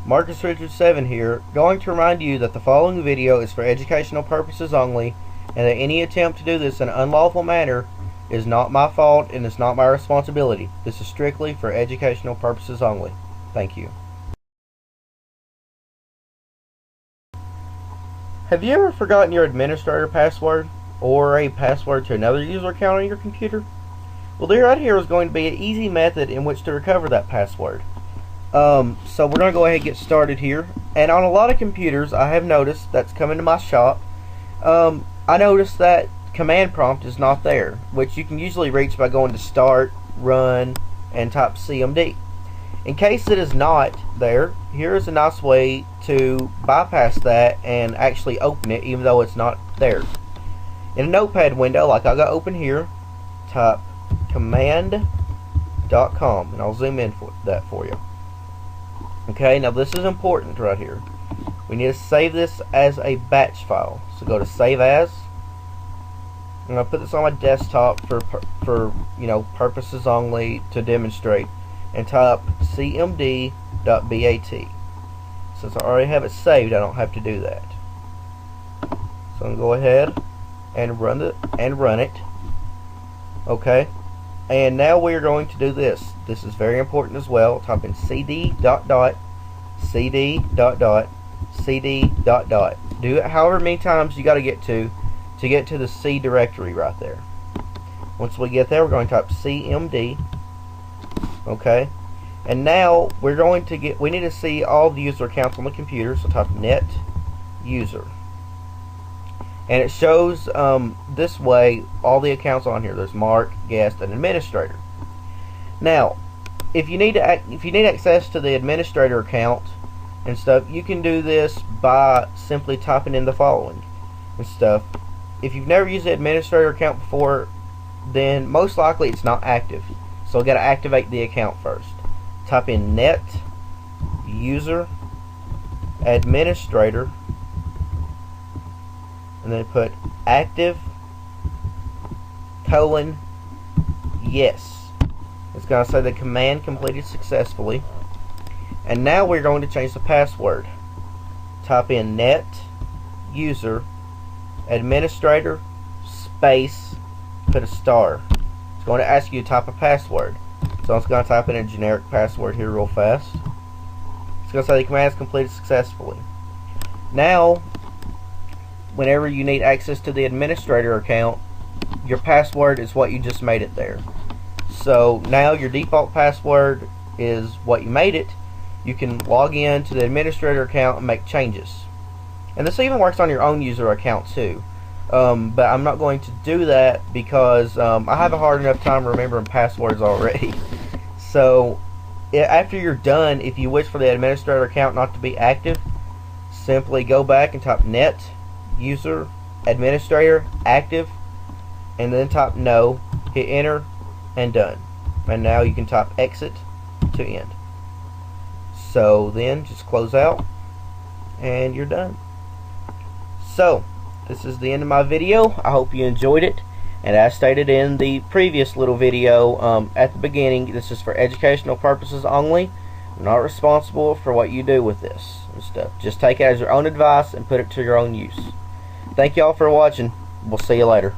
Marcus Richard 7 here, going to remind you that the following video is for educational purposes only, and that any attempt to do this in an unlawful manner is not my fault and is not my responsibility. This is strictly for educational purposes only. Thank you. Have you ever forgotten your administrator password or a password to another user account on your computer? Well, right here is going to be an easy method in which to recover that password. So we're going to go ahead and get started here. And on a lot of computers, I have noticed that's coming to my shop. I noticed that command prompt is not there, which you can usually reach by going to Start, Run, and type CMD. In case it is not there, here is a nice way to bypass that and actually open it even though it's not there. In a notepad window, like I got open here, type command.com, and I'll zoom in for that for you. Okay, now this is important right here. We need to save this as a batch file. So go to Save As. I'm going to put this on my desktop for purposes only to demonstrate, and type cmd.bat. Since I already have it saved, I don't have to do that. So I'm going to go ahead and run it. Okay, and now we are going to do this. This is very important as well. Type in cd dot dot cd dot dot. Do it however many times you got to get to the C directory right there. Once we get there, we're going to type cmd. Okay, and now we need to see all the user accounts on the computer. So type net user, and it shows this way all the accounts on here. There's Mark, guest, and administrator. Now, if you need access to the administrator account and stuff, you can do this by simply typing in the following and stuff. If you've never used the administrator account before, then most likely it's not active. So we've got to activate the account first. Type in net user administrator, and then put active : yes. It's going to say the command completed successfully. And now we're going to change the password. Type in net user administrator space, put a star. It's going to ask you to type a password. So I'm just going to type in a generic password here real fast. It's going to say the command is completed successfully. Now, whenever you need access to the administrator account, your password is what you just made it there. So now your default password is what you made it. You can log in to the administrator account and make changes. And this even works on your own user account too. But I'm not going to do that because I have a hard enough time remembering passwords already. So after you're done, if you wish for the administrator account not to be active, simply go back and type net user administrator active, and then type no, hit enter, and done. And now you can type exit to end. So then just close out and you're done. So this is the end of my video. I hope you enjoyed it, and as stated in the previous little video at the beginning, this is for educational purposes only. I'm not responsible for what you do with this and stuff. Just take it as your own advice and put it to your own use. Thank y'all for watching. We'll see you later.